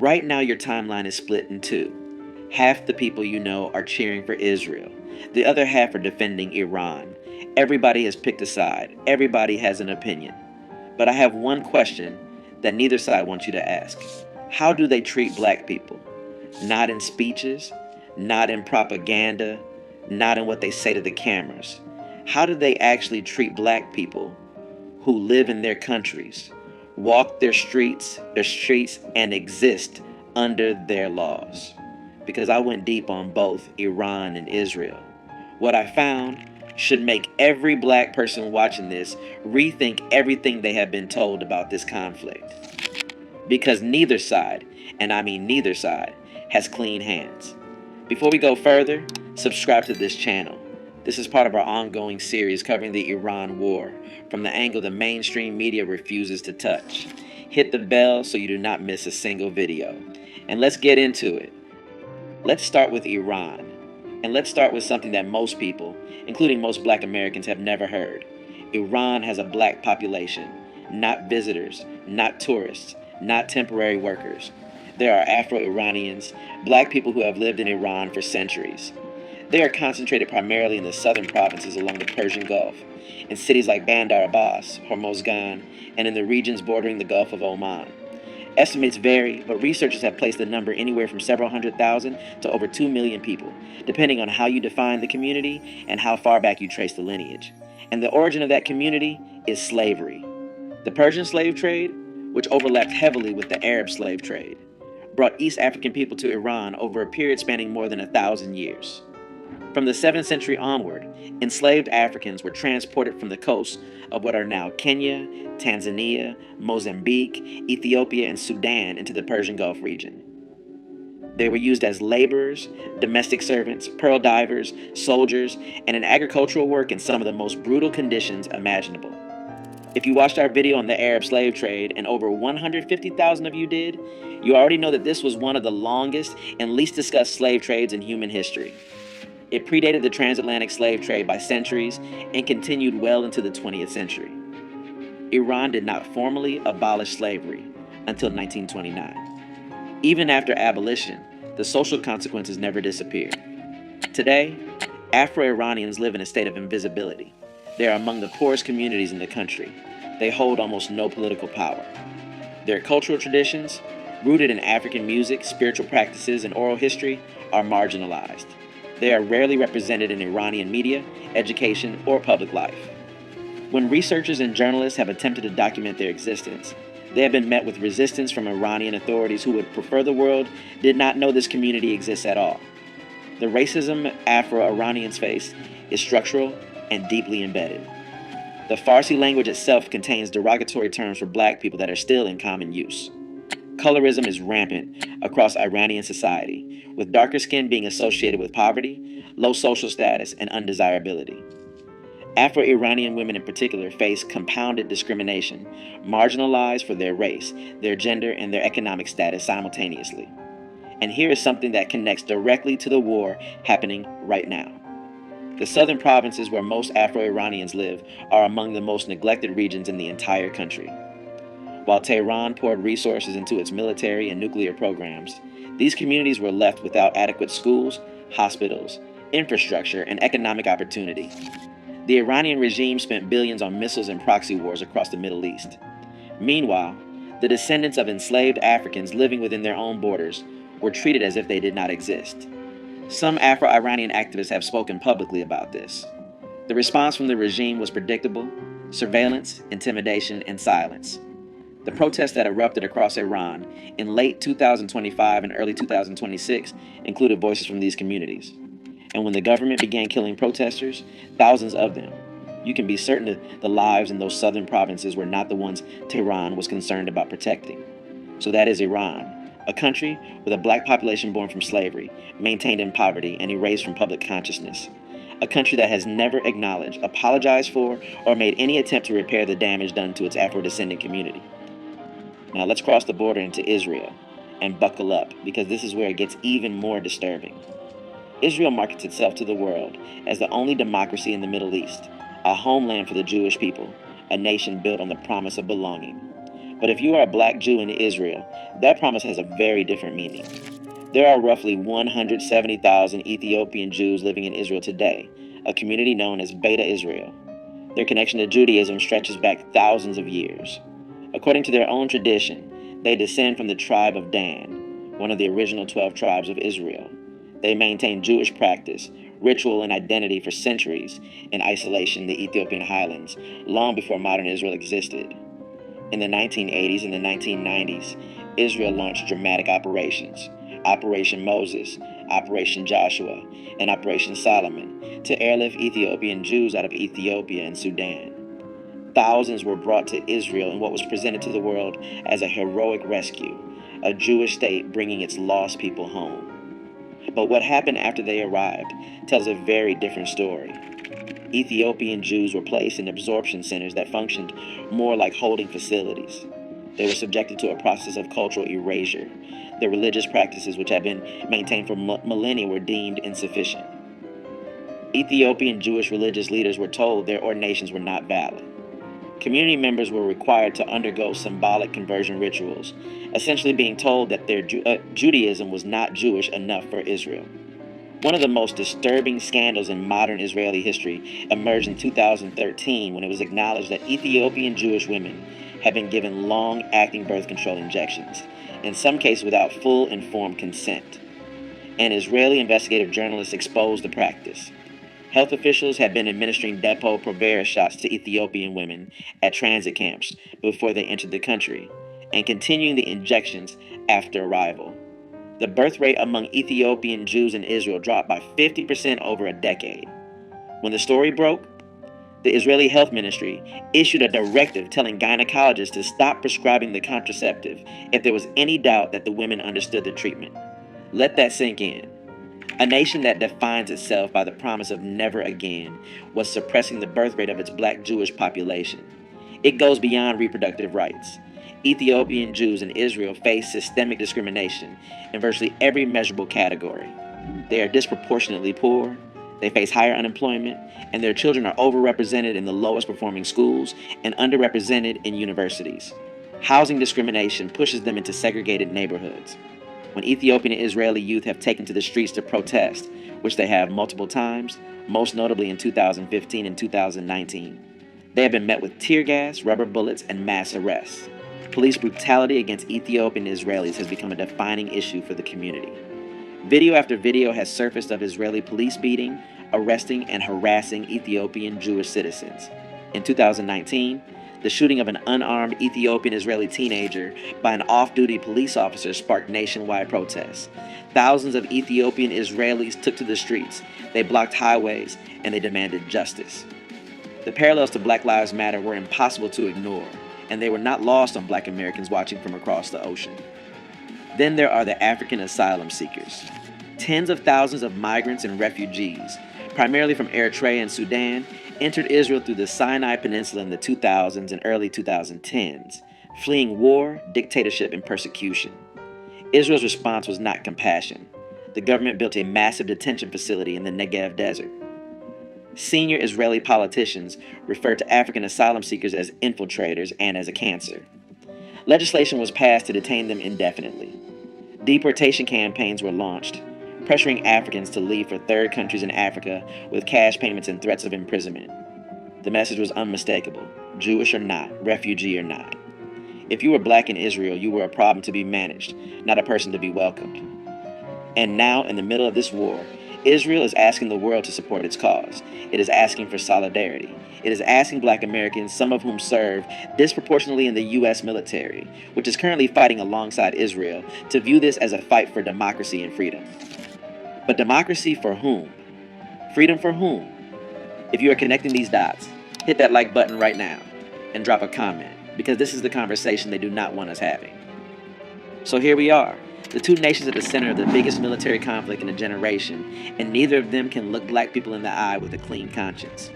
Right now, your timeline is split in two. Half the people you know are cheering for Israel, the other half are defending Iran. Everybody has picked a side, everybody has an opinion. But I have one question that neither side wants you to ask. How do they treat black people? Not in speeches, not in propaganda, not in what they say to the cameras. How do they actually treat black people who live in their countries, walk their streets, and exist under their laws? Because I went deep on both Iran and Israel. What I found should make every black person watching this rethink everything they have been told about this conflict. Because neither side, and I mean neither side, has clean hands. Before we go further, subscribe to this channel. This is part of our ongoing series covering the Iran war from the angle the mainstream media refuses to touch. Hit the bell so you do not miss a single video. And let's get into it. Let's start with Iran. And let's start with something that most people, including most black Americans, have never heard. Iran has a black population, not visitors, not tourists, not temporary workers. There are Afro-Iranians, black people who have lived in Iran for centuries. They are concentrated primarily in the southern provinces along the Persian Gulf, in cities like Bandar Abbas, Hormozgan, and in the regions bordering the Gulf of Oman. Estimates vary, but researchers have placed the number anywhere from several 100,000 to over 2 million people, depending on how you define the community and how far back you trace the lineage. And the origin of that community is slavery. The Persian slave trade, which overlapped heavily with the Arab slave trade, brought East African people to Iran over a period spanning more than 1,000 years. From the 7th century onward, enslaved Africans were transported from the coasts of what are now Kenya, Tanzania, Mozambique, Ethiopia, and Sudan into the Persian Gulf region. They were used as laborers, domestic servants, pearl divers, soldiers, and in agricultural work in some of the most brutal conditions imaginable. If you watched our video on the Arab slave trade, and over 150,000 of you did, you already know that this was one of the longest and least discussed slave trades in human history. It predated the transatlantic slave trade by centuries and continued well into the 20th century. Iran did not formally abolish slavery until 1929. Even after abolition, the social consequences never disappeared. Today, Afro-Iranians live in a state of invisibility. They are among the poorest communities in the country. They hold almost no political power. Their cultural traditions, rooted in African music, spiritual practices, and oral history, are marginalized. They are rarely represented in Iranian media, education, or public life. When researchers and journalists have attempted to document their existence, they have been met with resistance from Iranian authorities who would prefer the world did not know this community exists at all. The racism Afro-Iranians face is structural and deeply embedded. The Farsi language itself contains derogatory terms for black people that are still in common use. Colorism is rampant across Iranian society, with darker skin being associated with poverty, low social status, and undesirability. Afro-Iranian women in particular face compounded discrimination, marginalized for their race, their gender, and their economic status simultaneously. And here is something that connects directly to the war happening right now. The southern provinces where most Afro-Iranians live are among the most neglected regions in the entire country. While Tehran poured resources into its military and nuclear programs, these communities were left without adequate schools, hospitals, infrastructure, and economic opportunity. The Iranian regime spent billions on missiles and proxy wars across the Middle East. Meanwhile, the descendants of enslaved Africans living within their own borders were treated as if they did not exist. Some Afro-Iranian activists have spoken publicly about this. The response from the regime was predictable: surveillance, intimidation, and silence. The protests that erupted across Iran in late 2025 and early 2026 included voices from these communities. And when the government began killing protesters, thousands of them, you can be certain that the lives in those southern provinces were not the ones Tehran was concerned about protecting. So that is Iran, a country with a black population born from slavery, maintained in poverty, and erased from public consciousness. A country that has never acknowledged, apologized for, or made any attempt to repair the damage done to its Afro-descendant community. Now let's cross the border into Israel and buckle up, because this is where it gets even more disturbing. Israel markets itself to the world as the only democracy in the Middle East, a homeland for the Jewish people, a nation built on the promise of belonging. But if you are a black Jew in Israel, that promise has a very different meaning. There are roughly 170,000 Ethiopian Jews living in Israel today, a community known as Beta Israel. Their connection to Judaism stretches back thousands of years. According to their own tradition, they descend from the tribe of Dan, one of the original 12 tribes of Israel. They maintained Jewish practice, ritual, and identity for centuries in isolation in the Ethiopian highlands, long before modern Israel existed. In the 1980s and the 1990s, Israel launched dramatic operations, Operation Moses, Operation Joshua, and Operation Solomon, to airlift Ethiopian Jews out of Ethiopia and Sudan. Thousands were brought to Israel in what was presented to the world as a heroic rescue, a Jewish state bringing its lost people home. But what happened after they arrived tells a very different story. Ethiopian Jews were placed in absorption centers that functioned more like holding facilities. They were subjected to a process of cultural erasure. Their religious practices, which had been maintained for millennia, were deemed insufficient. Ethiopian Jewish religious leaders were told their ordinations were not valid. Community members were required to undergo symbolic conversion rituals, essentially being told that their Judaism was not Jewish enough for Israel. One of the most disturbing scandals in modern Israeli history emerged in 2013 when it was acknowledged that Ethiopian Jewish women had been given long-acting birth control injections, in some cases without full informed consent. An Israeli investigative journalist exposed the practice. Health officials had been administering Depo-Provera shots to Ethiopian women at transit camps before they entered the country, and continuing the injections after arrival. The birth rate among Ethiopian Jews in Israel dropped by 50% over a decade. When the story broke, the Israeli Health Ministry issued a directive telling gynecologists to stop prescribing the contraceptive if there was any doubt that the women understood the treatment. Let that sink in. A nation that defines itself by the promise of never again was suppressing the birth rate of its black Jewish population. It goes beyond reproductive rights. Ethiopian Jews in Israel face systemic discrimination in virtually every measurable category. They are disproportionately poor, they face higher unemployment, and their children are overrepresented in the lowest performing schools and underrepresented in universities. Housing discrimination pushes them into segregated neighborhoods. When Ethiopian and Israeli youth have taken to the streets to protest, which they have multiple times, most notably in 2015 and 2019, they have been met with tear gas, rubber bullets, and mass arrests. Police brutality against Ethiopian Israelis has become a defining issue for the community. Video after video has surfaced of Israeli police beating, arresting, and harassing Ethiopian Jewish citizens. In 2019, the shooting of an unarmed Ethiopian Israeli teenager by an off-duty police officer sparked nationwide protests. Thousands of Ethiopian Israelis took to the streets, they blocked highways, and they demanded justice. The parallels to Black Lives Matter were impossible to ignore, and they were not lost on Black Americans watching from across the ocean. Then there are the African asylum seekers. Tens of thousands of migrants and refugees, primarily from Eritrea and Sudan, entered Israel through the Sinai Peninsula in the 2000s and early 2010s, fleeing war, dictatorship, and persecution. Israel's response was not compassion. The government built a massive detention facility in the Negev desert. Senior Israeli politicians refer to African asylum seekers as infiltrators and as a cancer. Legislation was passed to detain them indefinitely. Deportation campaigns were launched, pressuring Africans to leave for third countries in Africa with cash payments and threats of imprisonment. The message was unmistakable: Jewish or not, refugee or not. If you were black in Israel, you were a problem to be managed, not a person to be welcomed. And now, in the middle of this war, Israel is asking the world to support its cause. It is asking for solidarity. It is asking Black Americans, some of whom serve disproportionately in the U.S. military, which is currently fighting alongside Israel, to view this as a fight for democracy and freedom. But democracy for whom? Freedom for whom? If you are connecting these dots, hit that like button right now and drop a comment, because this is the conversation they do not want us having. So here we are, the two nations at the center of the biggest military conflict in a generation, and neither of them can look black people in the eye with a clean conscience.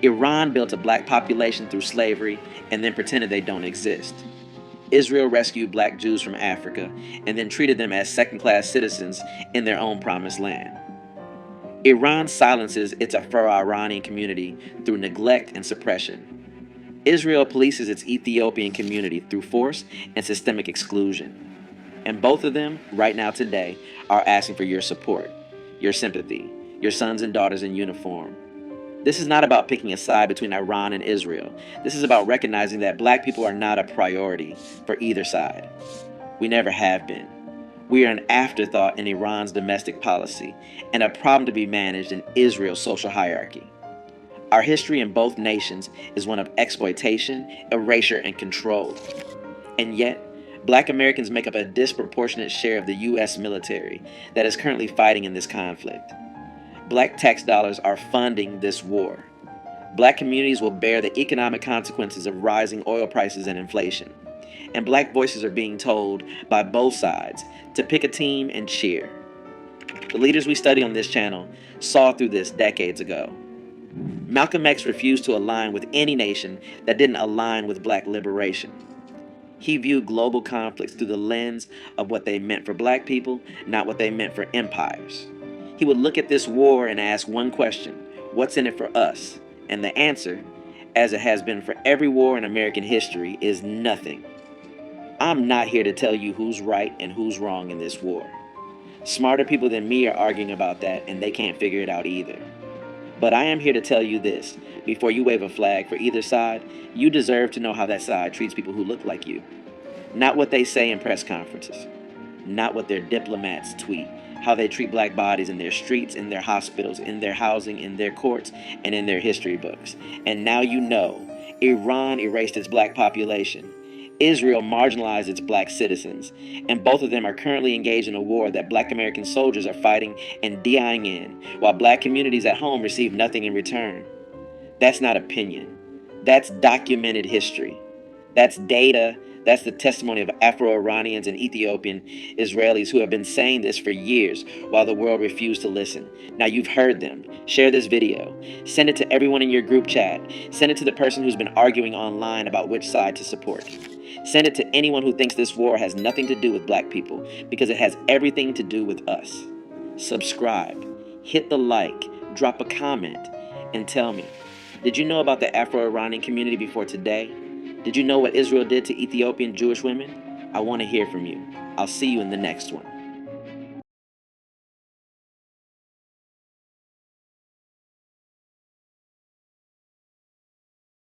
Iran built a black population through slavery and then pretended they don't exist. Israel rescued black Jews from Africa and then treated them as second-class citizens in their own promised land. Iran silences its Afro-Iranian community through neglect and suppression. Israel polices its Ethiopian community through force and systemic exclusion. And both of them, right now today, are asking for your support, your sympathy, your sons and daughters in uniform. This is not about picking a side between Iran and Israel. This is about recognizing that black people are not a priority for either side. We never have been. We are an afterthought in Iran's domestic policy and a problem to be managed in Israel's social hierarchy. Our history in both nations is one of exploitation, erasure, and control. And yet, black Americans make up a disproportionate share of the U.S. military that is currently fighting in this conflict. Black tax dollars are funding this war. Black communities will bear the economic consequences of rising oil prices and inflation. And black voices are being told by both sides to pick a team and cheer. The leaders we study on this channel saw through this decades ago. Malcolm X refused to align with any nation that didn't align with black liberation. He viewed global conflicts through the lens of what they meant for black people, not what they meant for empires. He would look at this war and ask one question: what's in it for us? And the answer, as it has been for every war in American history, is nothing. I'm not here to tell you who's right and who's wrong in this war. Smarter people than me are arguing about that, and they can't figure it out either. But I am here to tell you this: before you wave a flag for either side, you deserve to know how that side treats people who look like you. Not what they say in press conferences. Not what their diplomats tweet. How they treat black bodies in their streets, in their hospitals, in their housing, in their courts, and in their history books. And now you know, Iran erased its black population. Israel marginalized its black citizens, and both of them are currently engaged in a war that black American soldiers are fighting and dying in, while black communities at home receive nothing in return. That's not opinion. That's documented history. That's data. That's the testimony of Afro-Iranians and Ethiopian Israelis who have been saying this for years while the world refused to listen. Now you've heard them. Share this video. Send it to everyone in your group chat. Send it to the person who's been arguing online about which side to support. Send it to anyone who thinks this war has nothing to do with black people, because it has everything to do with us. Subscribe, hit the like, drop a comment, and tell me, did you know about the Afro-Iranian community before today? Did you know what Israel did to Ethiopian Jewish women? I want to hear from you. I'll see you in the next one.